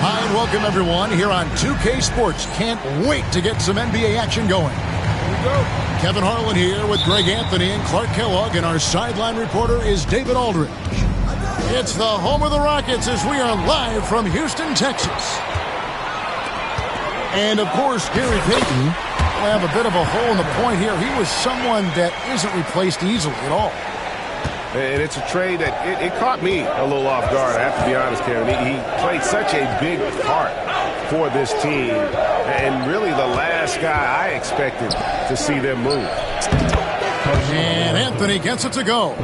Hi, and welcome everyone here on 2K Sports. Can't wait to get some NBA action going. Here we go. Kevin Harlan here with Greg Anthony and Clark Kellogg, and our sideline reporter is David Aldridge. It's the home of the Rockets as we are live from Houston, Texas. And of course, Gary Payton will have a bit of a hole in the point here. He was someone that isn't replaced easily at all. And it's a trade that it caught me a little off guard, I have to be honest, Kevin. He played such a big part for this team, and really the last guy I expected to see them move. And Anthony gets it to go.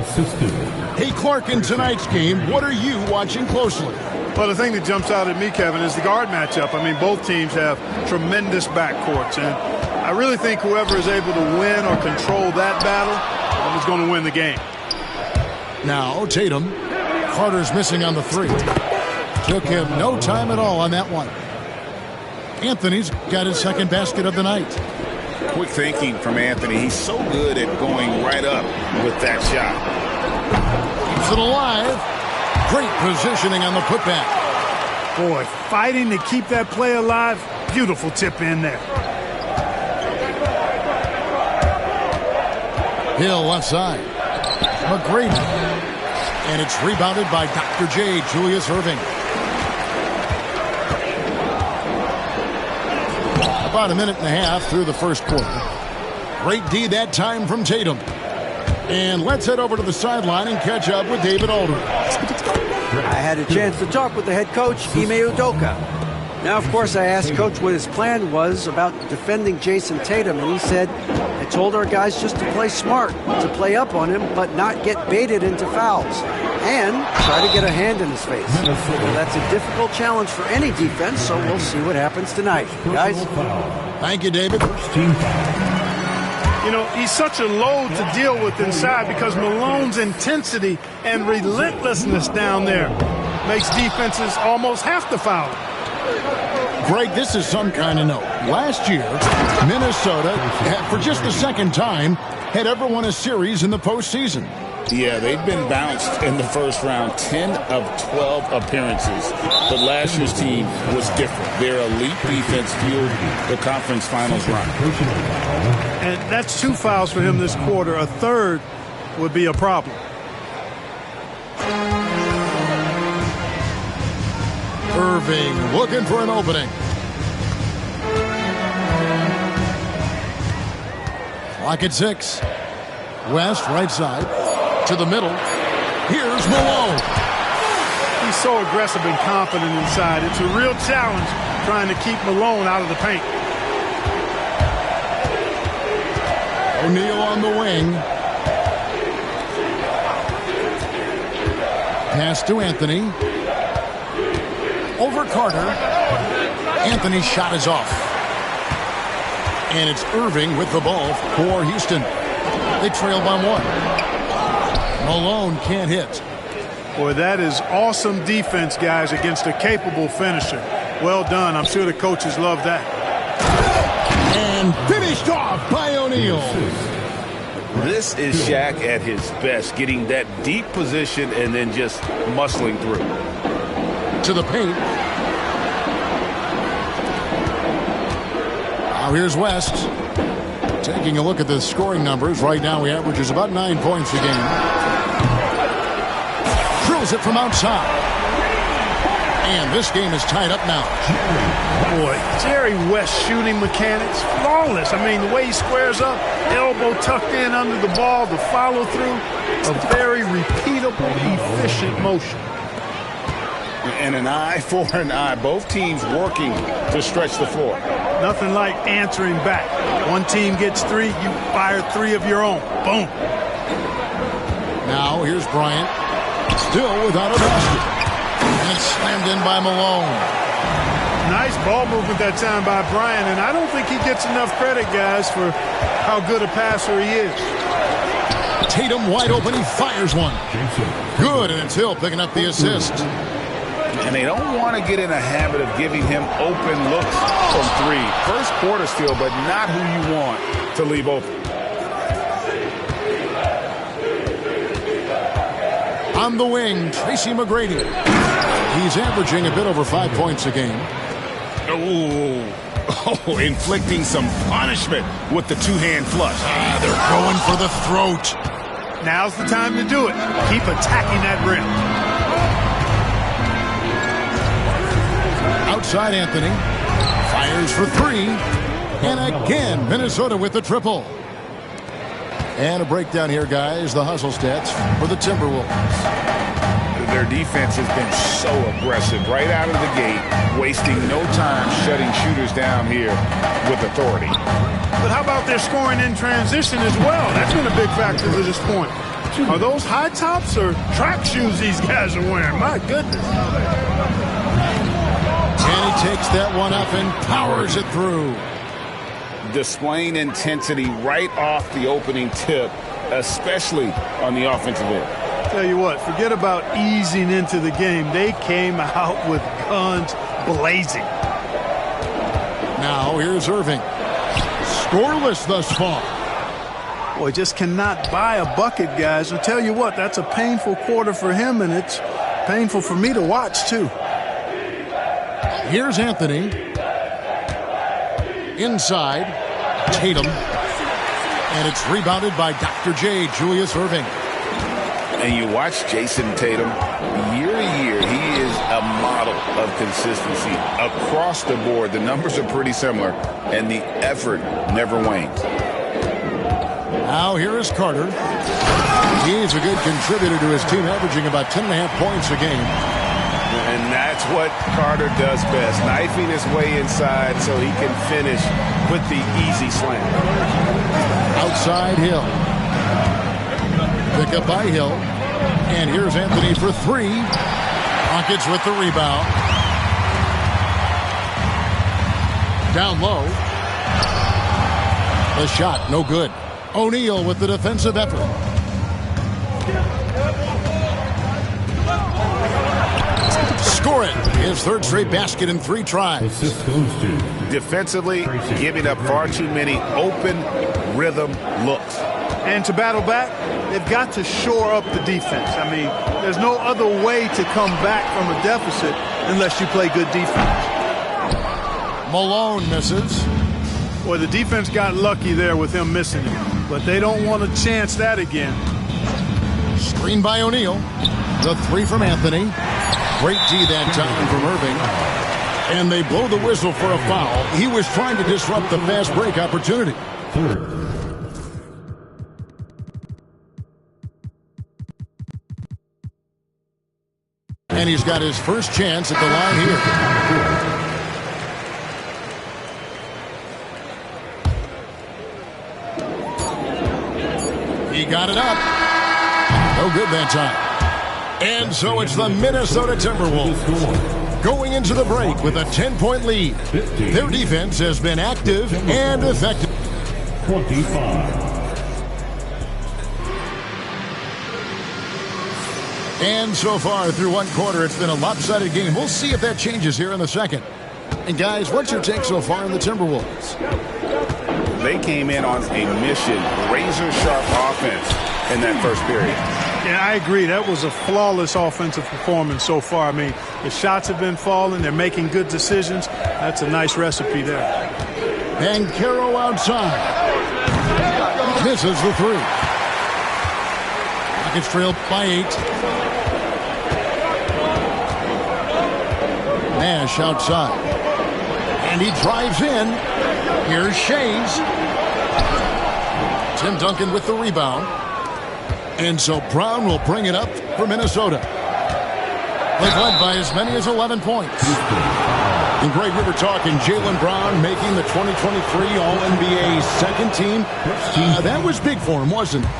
Hey, Clark, in tonight's game, what are you watching closely? Well, the thing that jumps out at me, Kevin, is the guard matchup. I mean, both teams have tremendous backcourts, and I really think whoever is able to win or control that battle is going to win the game. Now, Tatum. Carter's missing on the three. Took him no time at all on that one. Anthony's got his second basket of the night. Quick thinking from Anthony. He's so good at going right up with that shot. Keeps it alive. Great positioning on the putback. Boy, fighting to keep that play alive. Beautiful tip in there. Hill left side. McGrady. And it's rebounded by Dr. J, Julius Erving. About a minute and a half through the first quarter. Great D that time from Tatum. And let's head over to the sideline and catch up with David Aldridge. I had a chance to talk with the head coach, Ime Udoka. Now, of course, I asked Coach what his plan was about defending Jason Tatum, and he said, I told our guys just to play smart, to play up on him, but not get baited into fouls, and try to get a hand in his face. Well, that's a difficult challenge for any defense, so we'll see what happens tonight. Guys? Thank you, David. You know, he's such a load to deal with inside because Malone's intensity and relentlessness down there makes defenses almost have to foul. Greg, this is some kind of note. Last year, Minnesota, for just the second time, had ever won a series in the postseason. Yeah, they've been bounced in the first round, 10 of 12 appearances. But last year's team was different. Their elite defense fueled the conference finals run. And that's 2 fouls for him this quarter. A third would be a problem. Erving looking for an opening. Clock at 6. West, right side. To the middle. Here's Malone. He's so aggressive and confident inside. It's a real challenge trying to keep Malone out of the paint. O'Neal on the wing. Pass to Anthony. Over Carter. Anthony's shot is off. And it's Erving with the ball for Houston. They trail by 1. Malone can't hit. Boy, that is awesome defense, guys, against a capable finisher. Well done. I'm sure the coaches love that. And finished off by O'Neal. This is Shaq at his best, getting that deep position and then just muscling through. To the paint. Now here's West. Taking a look at the scoring numbers. Right now he averages about 9 points a game. Drills it from outside. And this game is tied up now. Boy, Jerry West shooting mechanics, flawless. I mean, the way he squares up, elbow tucked in under the ball, the follow through, a very repeatable, efficient motion. And an eye for an eye. Both teams working to stretch the floor. Nothing like answering back. One team gets 3, you fire 3 of your own. Boom. Now here's Bryant. Still without a basket. And it's slammed in by Malone. Nice ball movement that time by Bryant, and I don't think he gets enough credit, guys, for how good a passer he is. Tatum wide open. He fires one. Good, and it's Hill picking up the assist. And they don't want to get in a habit of giving him open looks from three. First quarter still, but not who you want to leave open. On the wing, Tracy McGrady. He's averaging a bit over 5 points a game. Oh, inflicting some punishment with the two-hand flush. They're going for the throat. Now's the time to do it. Keep attacking that rim. Outside Anthony. Fires for three. And again, Minnesota with the triple. And a breakdown here, guys. The hustle stats for the Timberwolves. Their defense has been so aggressive right out of the gate, wasting no time shutting shooters down here with authority. But how about their scoring in transition as well? That's been a big factor to this point. Are those high tops or track shoes these guys are wearing? My goodness. And he takes that one up and powers it through. Displaying intensity right off the opening tip, especially on the offensive end. Tell you what, forget about easing into the game. They came out with guns blazing. Now here's Irving. Scoreless thus far. Boy, just cannot buy a bucket, guys. I'll tell you what, that's a painful quarter for him, and it's painful for me to watch, too. Here's Anthony. Inside, Tatum. And it's rebounded by Dr. J, Julius Irving. And you watch Jason Tatum, year to year, he is a model of consistency. Across the board, the numbers are pretty similar, and the effort never wanes. Now here is Carter. He's a good contributor to his team, averaging about 10.5 points a game. And that's what Carter does best, knifing his way inside so he can finish with the easy slam. Outside Hill. Pick up by Hill. And here's Anthony for three. Rockets with the rebound. Down low. The shot, no good. O'Neal with the defensive effort. Score it. His third straight basket in 3 tries. Defensively, giving up far too many open rhythm looks. And to battle back, they've got to shore up the defense. I mean, there's no other way to come back from a deficit unless you play good defense. Malone misses. Boy, the defense got lucky there with him missing it, but they don't want to chance that again. Screen by O'Neal. The three from Anthony. Great D that time from Irving. And they blow the whistle for a foul. He was trying to disrupt the fast break opportunity. And he's got his first chance at the line here. He got it up. No good that time. And so it's the Minnesota Timberwolves going into the break with a 10-point lead. Their defense has been active and effective. 25. And so far through one quarter, it's been a lopsided game. We'll see if that changes here in the second. And guys, what's your take so far on the Timberwolves? They came in on a mission, razor-sharp offense in that first period. Yeah, I agree. That was a flawless offensive performance so far. I mean, the shots have been falling. They're making good decisions. That's a nice recipe there. And Caro outside. Misses the three. Rockets trail by 8. Nash outside. And he drives in. Here's Shays. Tim Duncan with the rebound. And so Brown will bring it up for Minnesota. They've led by as many as 11 points. And Greg, we were talking Jaylen Brown making the 2023 All-NBA second team. That was big for him, wasn't it?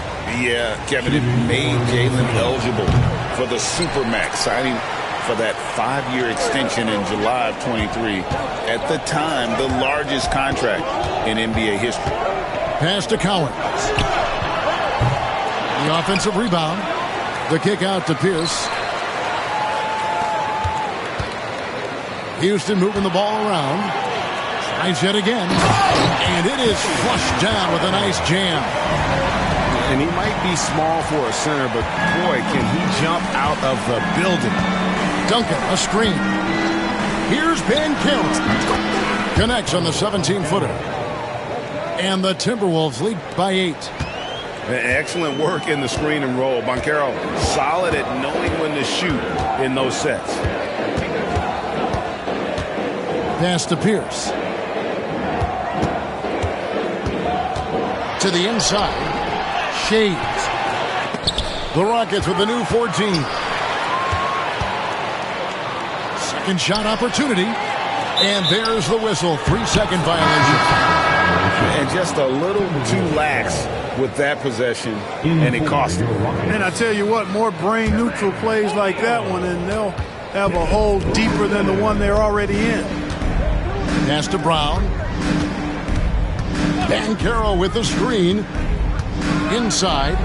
Yeah, Kevin, it made Jaylen eligible for the Supermax, signing for that 5-year extension in July of 23. At the time, the largest contract in NBA history. Pass to Collins. The offensive rebound. The kick out to Pierce. Houston moving the ball around. Tries yet again. And it is flushed down with a nice jam. And he might be small for a center, but boy, can he jump out of the building. Duncan, a screen. Here's Banchero. Connects on the 17-footer. And the Timberwolves lead by 8. Excellent work in the screen and roll. Banchero solid at knowing when to shoot in those sets. Pass to Pierce. To the inside. Shades. The Rockets with the new 14. Second shot opportunity. And there's the whistle. 3-second violation. And just a little too lax with that possession, and it cost him. And I tell you what, more brain-neutral plays like that one, and they'll have a hole deeper than the one they're already in. Pass to Brown. Banchero with the screen. Inside.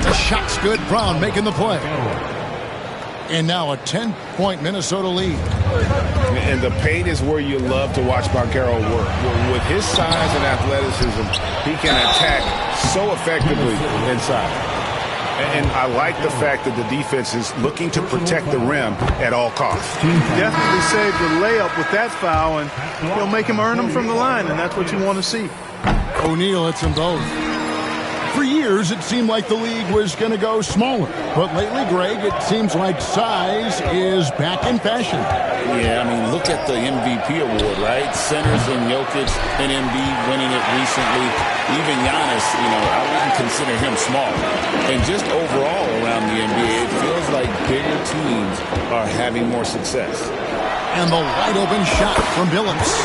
The shot's good. Brown making the play. And now a 10-point Minnesota lead. And the paint is where you love to watch Banchero work. With his size and athleticism, he can attack so effectively inside. And I like the fact that the defense is looking to protect the rim at all costs. Definitely saved the layup with that foul, and he'll make him earn them from the line, and that's what you want to see. O'Neal hits them both. For years, it seemed like the league was going to go smaller. But lately, Greg, it seems like size is back in fashion. Yeah, I mean, look at the MVP award, right? Centers and Jokic and Embiid winning it recently. Even Giannis, I wouldn't consider him small. And just overall around the NBA, it feels like bigger teams are having more success. And the wide-open shot from Billups.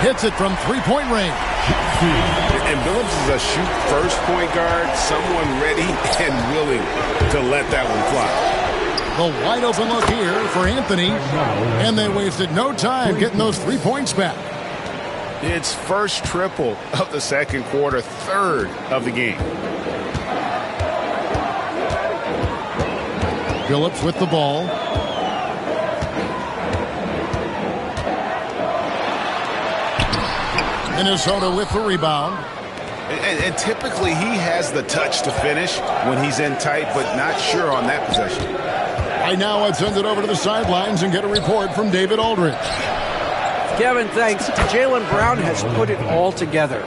Hits it from three-point range. And Billups is a shoot-first point guard, someone ready and willing to let that one fly. The wide-open look here for Anthony. And they wasted no time getting those 3 points back. It's first triple of the second quarter, third of the game. Billups with the ball. Minnesota with the rebound. And typically he has the touch to finish when he's in tight, but not sure on that possession. Right now, I'd send it over to the sidelines and get a report from David Aldridge. Kevin, thanks. Jaylen Brown has put it all together.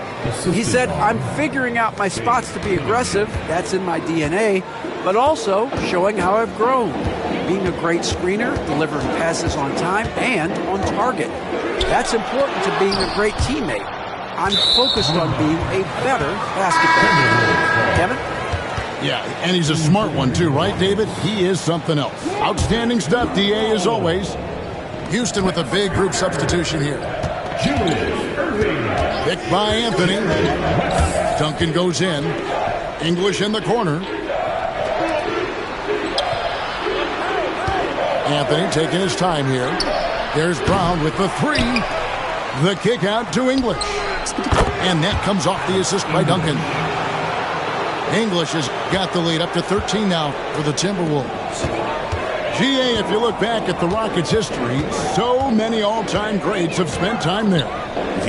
He said, I'm figuring out my spots to be aggressive. That's in my DNA. But also showing how I've grown. Being a great screener, delivering passes on time, and on target. That's important to being a great teammate. I'm focused on being a better basketball player. Kevin? Yeah, and he's a smart one too, right, David? He is something else. Outstanding stuff, DA, as always. Houston with a big group substitution here. Picked by Anthony. Duncan goes in. English in the corner. Anthony taking his time here. There's Brown with the three. The kick out to English. And that comes off the assist by Duncan. English has got the lead up to 13 now for the Timberwolves. GA, if you look back at the Rockets' history, so many all-time greats have spent time there.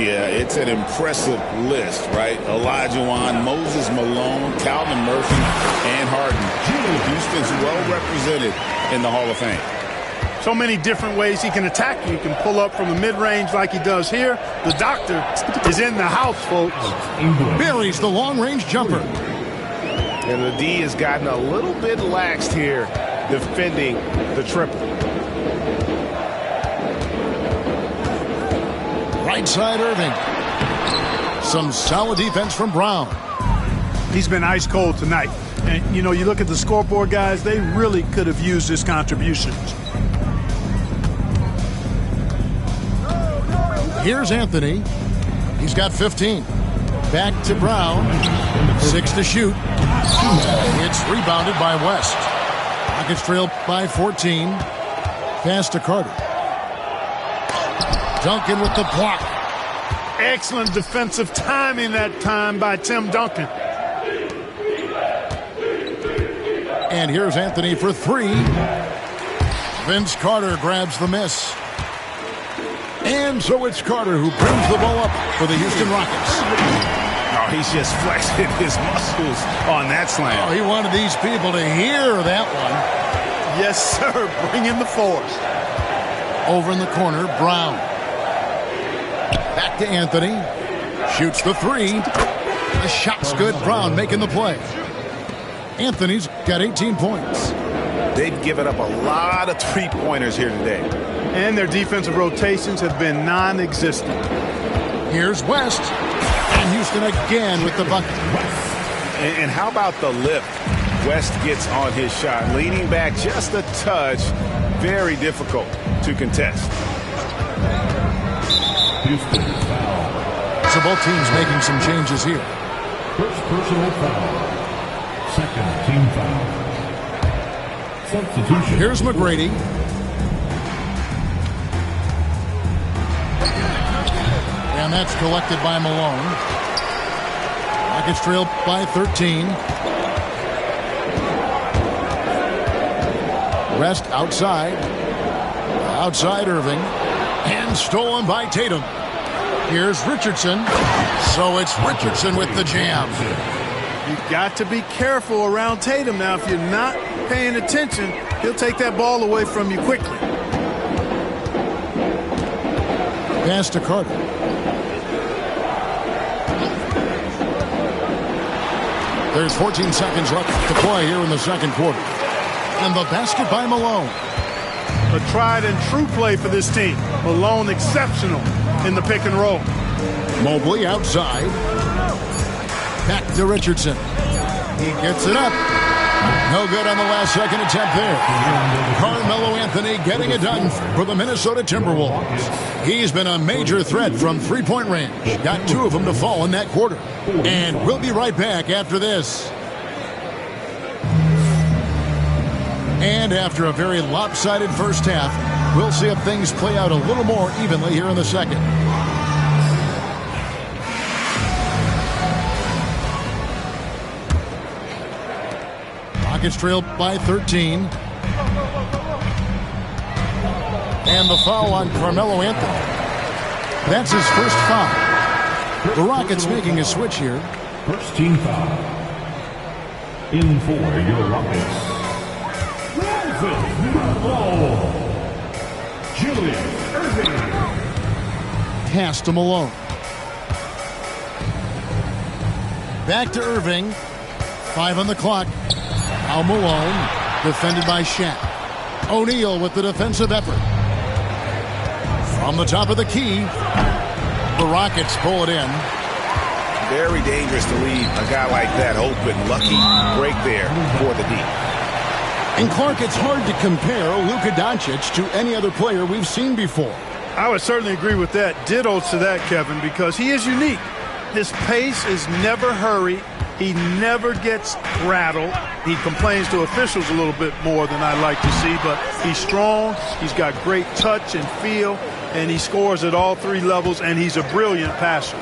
Yeah, it's an impressive list, right? Olajuwon, Moses Malone, Calvin Murphy, and Harden. Houston's well represented in the Hall of Fame. So many different ways he can attack you. He can pull up from the mid-range like he does here. The doctor is in the house, folks. Buries the long-range jumper. And the D has gotten a little bit laxed here defending the triple. Right side Irving. Some solid defense from Brown. He's been ice cold tonight. And, you look at the scoreboard, guys, they really could have used his contributions. Here's Anthony. He's got 15. Back to Brown. 6 to shoot. It's rebounded by West. Rockets trail by 14. Pass to Carter. Duncan with the block. Excellent defensive timing that time by Tim Duncan. And here's Anthony for three. Vince Carter grabs the miss. And so it's Carter who brings the ball up for the Houston Rockets. Oh, he's just flexing his muscles on that slam. Oh, he wanted these people to hear that one. Yes, sir. Bring in the force. Over in the corner, Brown. Back to Anthony. Shoots the three. The shot's good. Brown making the play. Anthony's got 18 points. They've given up a lot of three-pointers here today. And their defensive rotations have been non-existent. Here's West. And Houston again with the bucket. And how about the lift West gets on his shot? Leaning back just a touch. Very difficult to contest. Houston foul. So both teams making some changes here. First personal foul. Second team foul. Substitution. Here's McGrady. And that's collected by Malone. Rockets trail by 13. West outside. Outside Irving. And stolen by Tatum. Here's Richardson. So it's Richardson with the jam. You've got to be careful around Tatum. Now, if you're not paying attention, he'll take that ball away from you quickly. Pass to Carter. There's 14 seconds left to play here in the second quarter. And the basket by Malone. A tried and true play for this team. Malone exceptional in the pick and roll. Mobley outside. Back to Richardson. He gets it up. No good on the last second attempt there. Carmelo Anthony getting it done for the Minnesota Timberwolves. He's been a major threat from three-point range. Got two of them to fall in that quarter. And we'll be right back after this. And after a very lopsided first half, we'll see if things play out a little more evenly here in the second. Rockets trail by 13. And the foul on Carmelo Anthony. That's his first foul. The Rockets making a switch here. First team foul. In for your Rockets. Julius Irving. Pass to Malone. Back to Irving. 5 on the clock. Now Malone, defended by Shaq. O'Neal with the defensive effort. From the top of the key, the Rockets pull it in. Very dangerous to leave a guy like that open. Lucky break there for the D. And Clark, it's hard to compare Luka Doncic to any other player we've seen before. I would certainly agree with that. Ditto to that, Kevin, because he is unique. His pace is never hurried. He never gets rattled. He complains to officials a little bit more than I like to see, but he's strong. He's got great touch and feel, and he scores at all three levels, and he's a brilliant passer.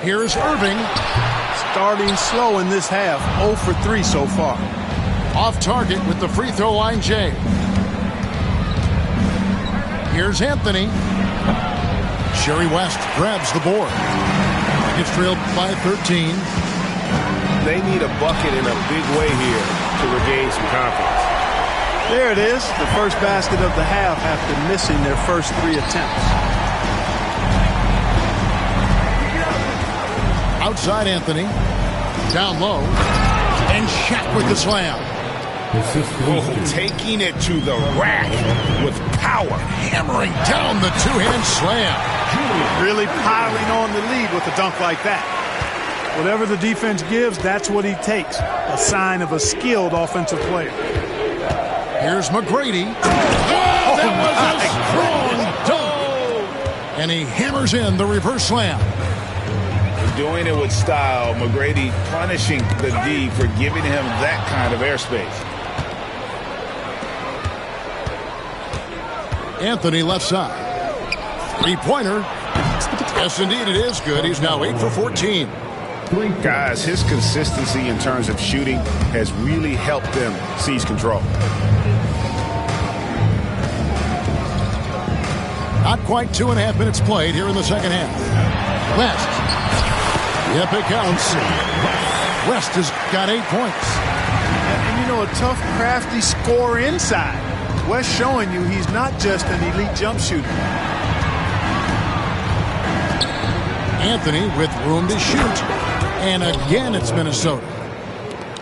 Here's Irving. Starting slow in this half, 0 for 3 so far. Off target with the free throw line, Jay. Here's Anthony. Sherry West grabs the board. Gets trailed by 13. They need a bucket in a big way here to regain some confidence. There it is, the first basket of the half after missing their first 3 attempts. Outside Anthony. Down low. And Shaq with the slam. Taking it to the rack with power. Hammering down the two-hand slam. Really piling on the lead with a dunk like that. Whatever the defense gives, that's what he takes. A sign of a skilled offensive player. Here's McGrady. Oh, that was a strong dunk. And he hammers in the reverse slam. Doing it with style. McGrady punishing the D for giving him that kind of airspace. Anthony left side. Three-pointer. Yes, indeed, it is good. He's now 8 for 14. Guys, his consistency in terms of shooting has really helped them seize control. Not quite 2.5 minutes played here in the second half. West. Yep, it counts. West has got 8 points. And you know, a tough, crafty scorer inside. West showing you he's not just an elite jump shooter. Anthony with room to shoot. And again, it's Minnesota.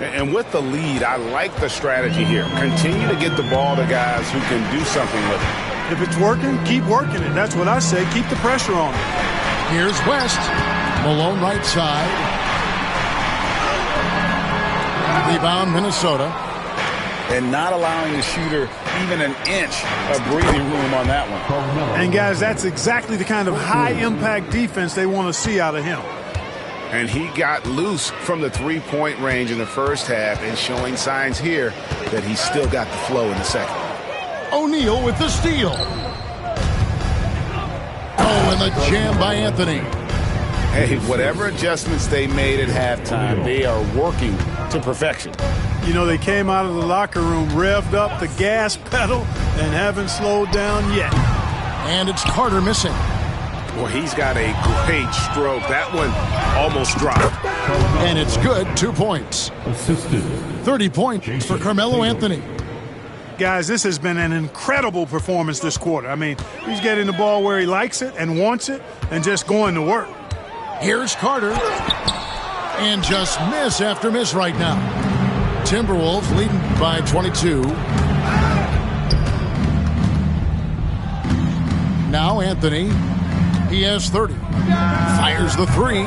And with the lead, I like the strategy here. Continue to get the ball to guys who can do something with it. If it's working, keep working it. That's what I say. Keep the pressure on it. Here's West. Malone right side. Rebound, Minnesota. And not allowing the shooter even an inch of breathing room on that one. And, guys, that's exactly the kind of high-impact defense they want to see out of him. And he got loose from the three-point range in the first half and showing signs here that he's still got the flow in the second. O'Neal with the steal. Oh, and the jam by Anthony. Hey, whatever adjustments they made at halftime, they are working to perfection. You know, they came out of the locker room, revved up the gas pedal, and haven't slowed down yet. And it's Carter missing. Well, he's got a great stroke. That one almost dropped. And it's good, 2 points. Assisted. 30 points for Carmelo Anthony. Guys, this has been an incredible performance this quarter. I mean, he's getting the ball where he likes it and wants it and just going to work. Here's Carter. And just miss after miss right now. Timberwolves leading by 22. Now Anthony. He has 30. Fires the three.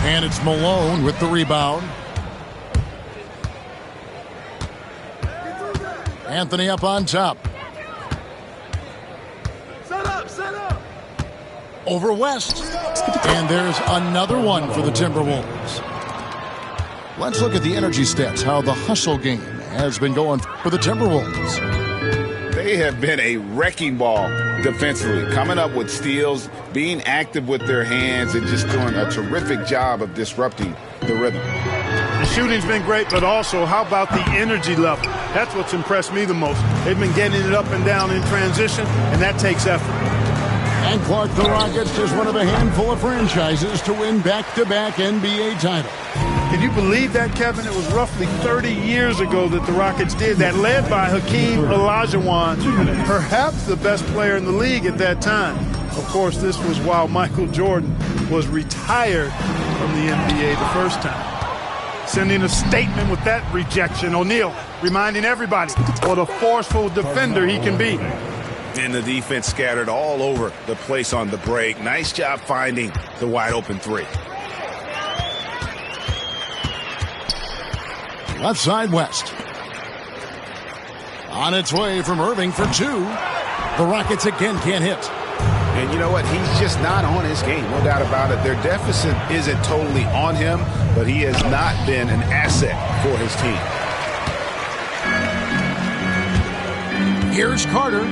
And it's Malone with the rebound. Anthony up on top. Set up. Over West. And there's another one for the Timberwolves. Let's look at the energy stats, how the hustle game has been going for the Timberwolves. They have been a wrecking ball defensively, coming up with steals, being active with their hands, and just doing a terrific job of disrupting the rhythm. The shooting's been great, but also how about the energy level? That's what's impressed me the most. They've been getting it up and down in transition, and that takes effort. And Clark, the Rockets is one of a handful of franchises to win back-to-back NBA titles. Can you believe that, Kevin? It was roughly 30 years ago that the Rockets did that, led by Hakeem Olajuwon, perhaps the best player in the league at that time. Of course, this was while Michael Jordan was retired from the NBA the first time. Sending a statement with that rejection. O'Neal reminding everybody what a forceful defender he can be. And the defense scattered all over the place on the break. Nice job finding the wide-open three. Left side West. On its way from Irving for two. The Rockets again can't hit. And you know what? He's just not on his game, no doubt about it. Their deficit isn't totally on him, but he has not been an asset for his team. Here's Carter.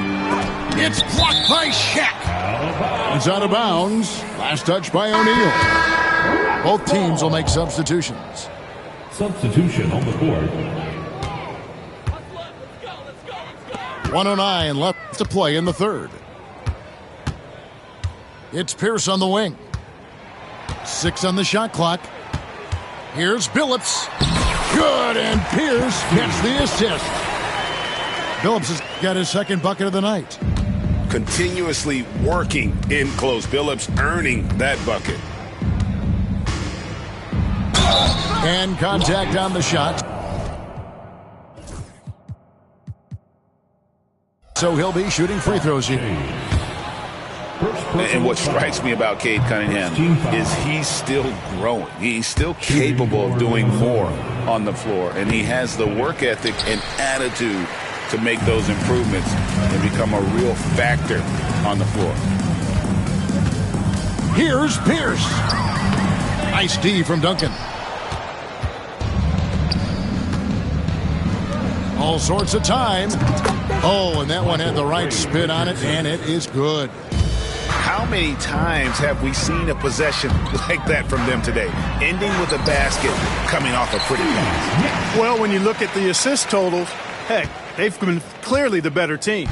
It's blocked by Shaq. It's out of bounds. Last touch by O'Neal. Both teams will make substitutions. Substitution on the board. 1:09 left to play in the third. It's Pierce on the wing. 6 on the shot clock. Here's Billups. Good, and Pierce gets the assist. Billups has got his second bucket of the night. Continuously working in close. Billups earning that bucket. And contact on the shot. So he'll be shooting free throws here. And what strikes me about Cade Cunningham is he's still growing. He's still capable of doing more on the floor. And he has the work ethic and attitude to make those improvements and become a real factor on the floor. Here's Pierce. Nice D from Duncan. All sorts of time. Oh, and that one had the right spin on it, and it is good. How how many times have we seen a possession like that from them today, ending with a basket coming off a pretty pass? Well, when you look at the assist totals, heck, they've been clearly the better team.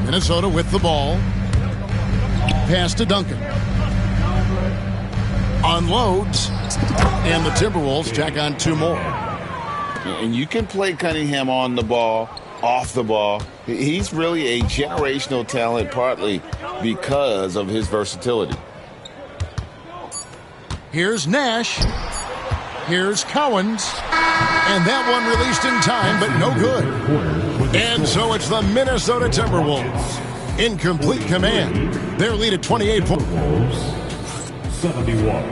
Minnesota with the ball. Pass to Duncan. Unloads. And the Timberwolves tack on 2 more. And you can play Cunningham on the ball, off the ball. He's really a generational talent, partly because of his versatility. Here's Nash. Here's Cowens. And that one released in time, but no good. And so it's the Minnesota Timberwolves in complete command. Their lead at 28 points. 71.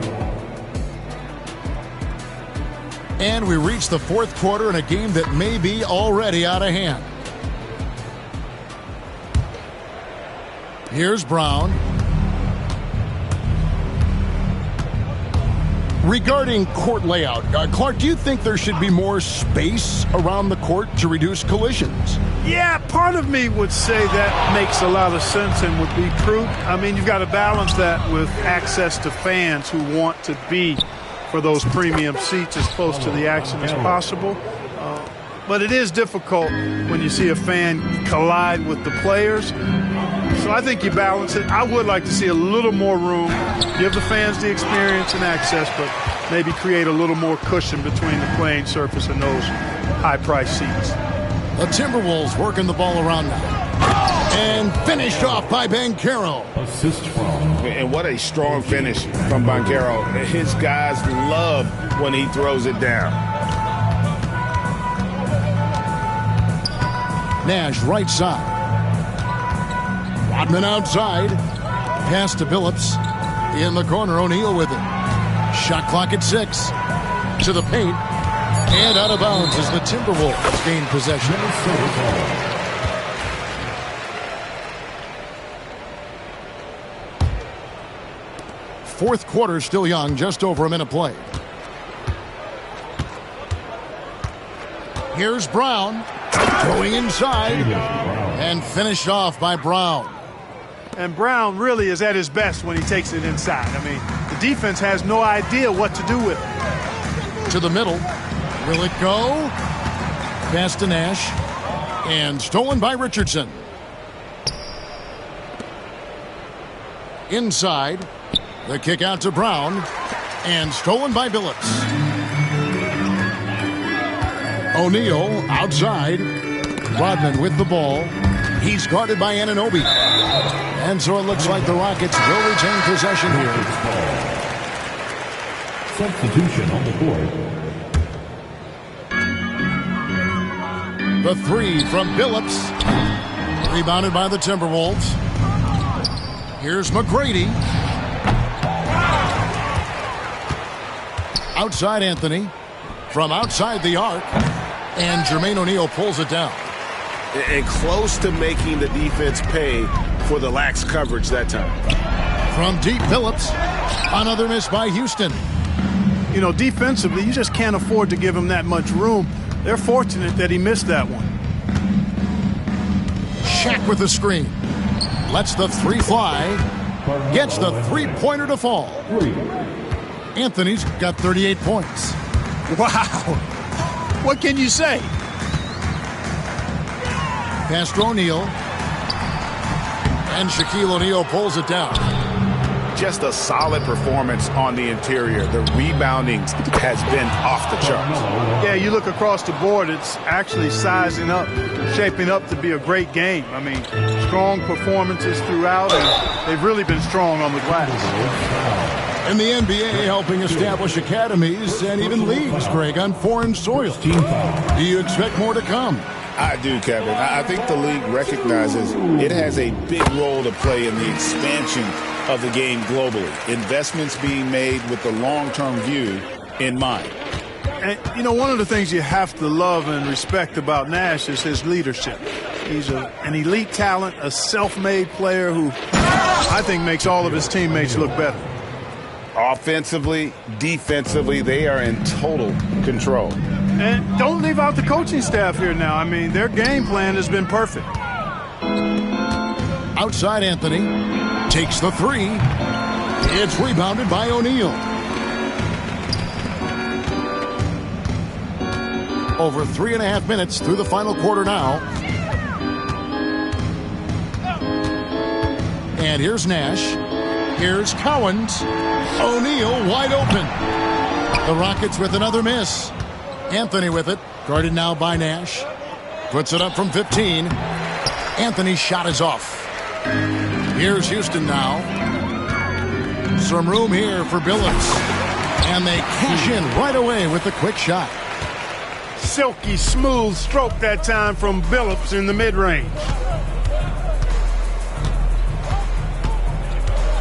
And we reach the 4th quarter in a game that may be already out of hand. Here's Brown. Regarding court layout, Clark, do you think there should be more space around the court to reduce collisions? Yeah, part of me would say that makes a lot of sense and would be true. I mean, you've got to balance that with access to fans who want to be for those premium seats as close to the action as possible. But it is difficult when you see a fan collide with the players. So I think you balance it. I would like to see a little more room, give the fans the experience and access, but maybe create a little more cushion between the playing surface and those high-priced seats. The Timberwolves working the ball around now. And finished off by Banchero. Assist from. And what a strong finish from Banchero. His guys love when he throws it down. Nash right side. Rodman outside. Pass to Billups. In the corner, O'Neal with it. Shot clock at 6. To the paint. And out of bounds as the Timberwolves gain possession. Fourth quarter still young, just over a minute played. Here's Brown. Going inside. And finished off by Brown. And Brown really is at his best when he takes it inside. I mean, the defense has no idea what to do with it. To the middle. Will it go? Pass to Nash. And stolen by Richardson. Inside. The kick out to Brown. And stolen by Billups. O'Neal outside. Rodman with the ball. He's guarded by Anunoby. And so it looks like the Rockets will retain possession here. Substitution on the court. The 3 from Billups. Rebounded by the Timberwolves. Here's McGrady. Outside Anthony. From outside the arc. And Jermaine O'Neal pulls it down. And close to making the defense pay for the lax coverage that time. From deep, Billups. Another miss by Houston. You know, defensively, you just can't afford to give him that much room. They're fortunate that he missed that one. Shaq with the screen. Lets the 3 fly. Gets the 3-pointer to fall. Anthony's got 38 points. Wow. What can you say? Pass to O'Neal. And Shaquille O'Neal pulls it down. Just a solid performance on the interior. The rebounding has been off the charts. Yeah, you look across the board, it's actually sizing up, shaping up to be a great game. I mean, strong performances throughout, and they've really been strong on the glass. And the NBA helping establish academies and even leagues, Greg, on foreign soil. Do you expect more to come? I do, Kevin. I think the league recognizes it has a big role to play in the expansion of the game globally. Investments being made with the long-term view in mind. And, you know, one of the things you have to love and respect about Nash is his leadership. He's an elite talent, a self-made player who I think makes all of his teammates look better. Offensively, defensively, they are in total control. And don't leave out the coaching staff here now. I mean, their game plan has been perfect. Outside Anthony. Takes the three. It's rebounded by O'Neal. Over 3.5 minutes through the final quarter now. And here's Nash. Here's Cowens. O'Neal wide open. The Rockets with another miss. Anthony with it. Guarded now by Nash. Puts it up from 15. Anthony's shot is off. Here's Houston now. Some room here for Billups. And they cash in right away with the quick shot. Silky smooth stroke that time from Billups in the mid-range.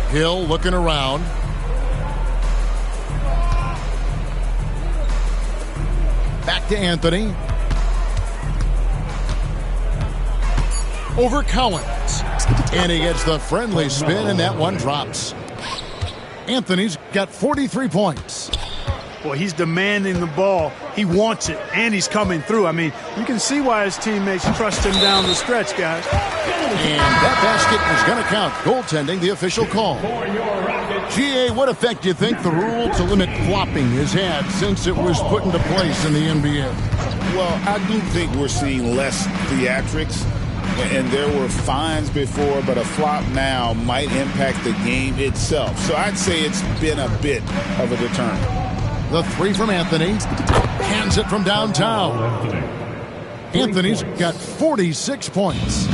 Hill looking around. Back to Anthony. Over Cowens. And he gets the friendly spin, and that one drops. Anthony's got 43 points. Boy, he's demanding the ball. He wants it, and he's coming through. I mean, you can see why his teammates trust him down the stretch, guys. And that basket is going to count. Goaltending, the official call. GA, what effect do you think the rule to limit flopping has had since it was put into place in the NBA? Well, I do think we're seeing less theatrics. And there were fines before, but a flop now might impact the game itself. So I'd say it's been a bit of a deterrent. The three from Anthony. Hands it from downtown. Anthony's got 46 points.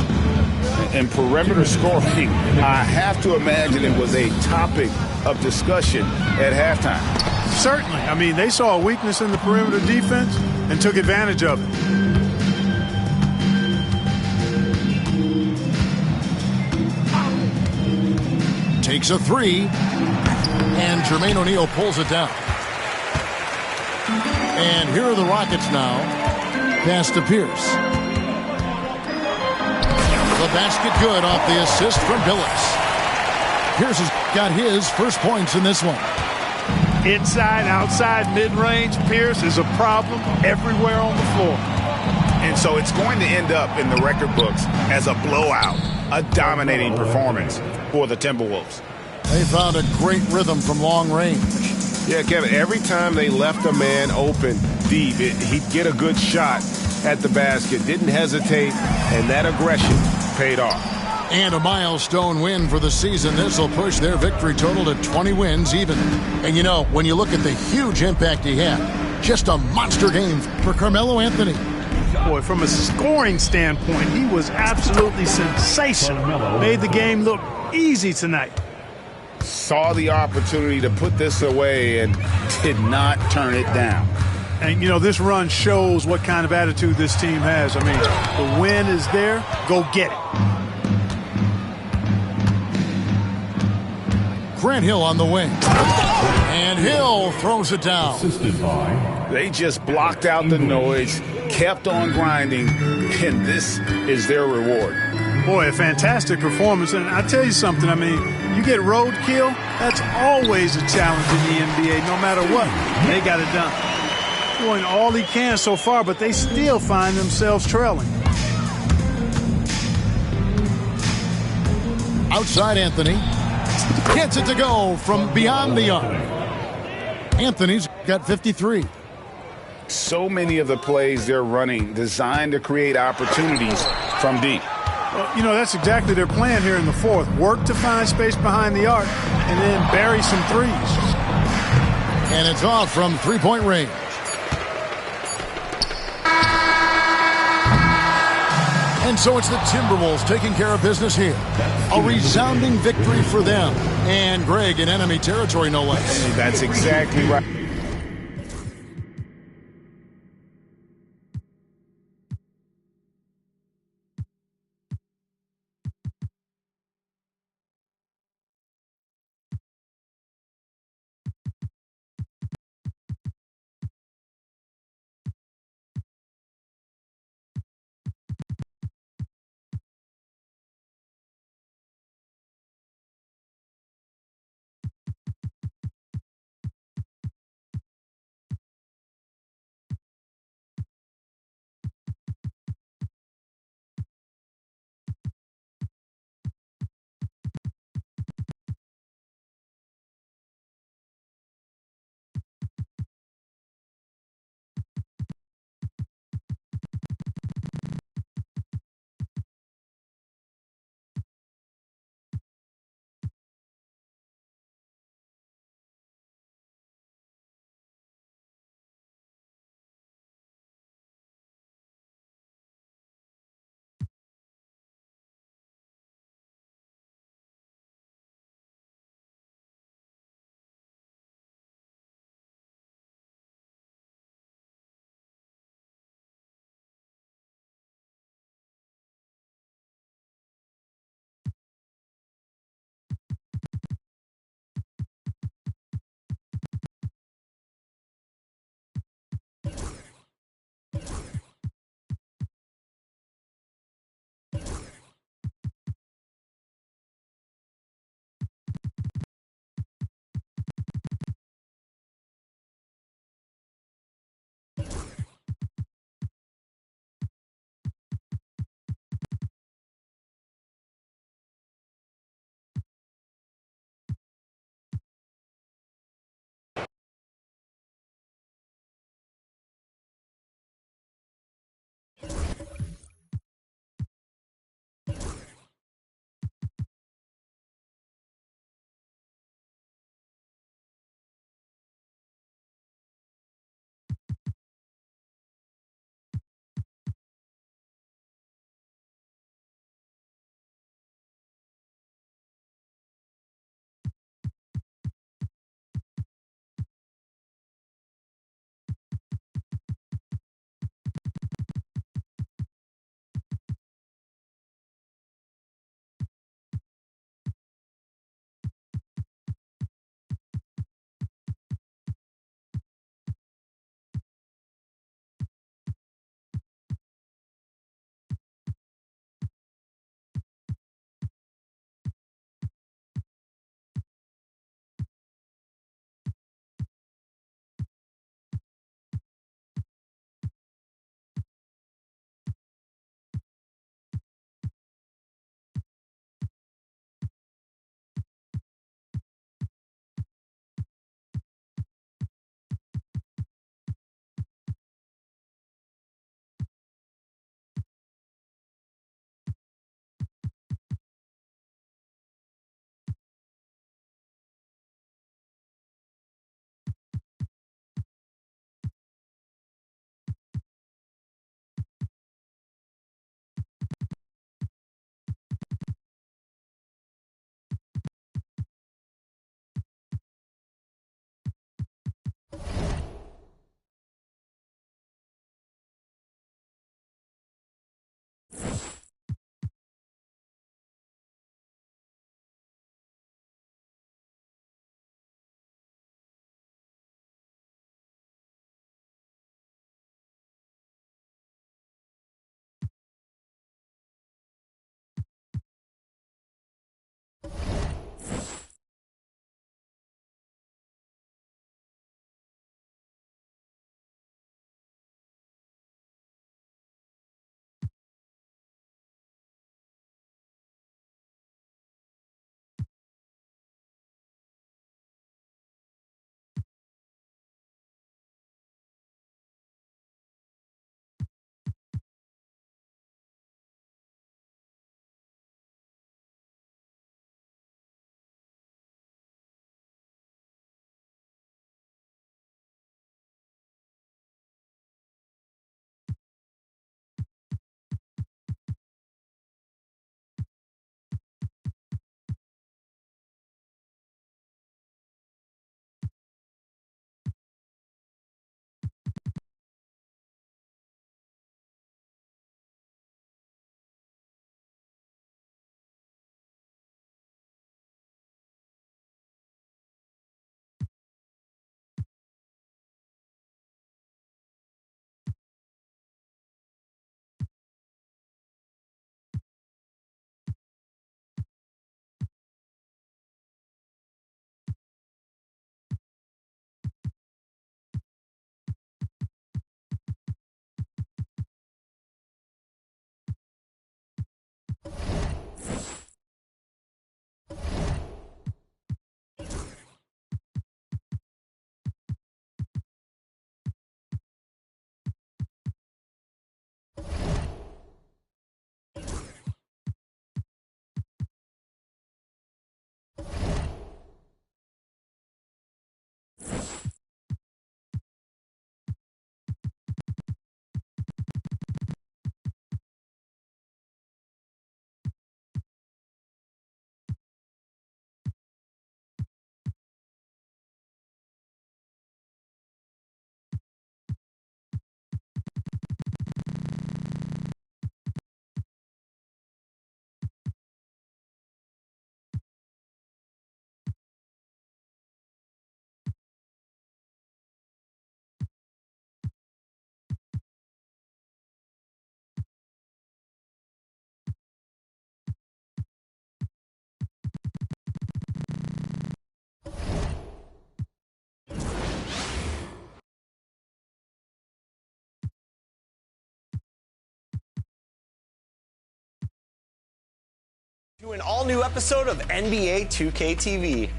And perimeter scoring, I have to imagine it was a topic of discussion at halftime. Certainly. I mean, they saw a weakness in the perimeter defense and took advantage of it. Takes a three, and Jermaine O'Neal pulls it down. And here are the Rockets now. Pass to Pierce. The basket good off the assist from Billups. Pierce has got his first points in this one. Inside, outside, mid-range, Pierce is a problem everywhere on the floor. And so it's going to end up in the record books as a blowout, a dominating performance for the Timberwolves. They found a great rhythm from long range. Yeah, Kevin, every time they left a man open deep, he'd get a good shot at the basket. Didn't hesitate, and that aggression paid off. And a milestone win for the season. This will push their victory total to 20 wins even. And you know, when you look at the huge impact he had, just a monster game for Carmelo Anthony. Boy, from a scoring standpoint, he was absolutely sensational. Made the game look easy tonight. Saw the opportunity to put this away and did not turn it down. And, you know, this run shows what kind of attitude this team has. I mean, the win is there. Go get it. Grant Hill on the wing. And Hill throws it down. They just blocked out the noise, kept on grinding, and this is their reward. Boy, a fantastic performance. And I tell you something, I mean, you get roadkill, that's always a challenge in the NBA, no matter what. They got it done. Doing all he can so far, but they still find themselves trailing. Outside Anthony. Gets it to go from beyond the arc. Anthony's got 53. So many of the plays they're running designed to create opportunities from deep. Well, you know, that's exactly their plan here in the fourth. Work to find space behind the arc and then bury some threes. And it's off from three-point range. And so it's the Timberwolves taking care of business here. A resounding victory for them. And Greg in enemy territory, no less. That's exactly right. To an all-new episode of NBA 2K TV.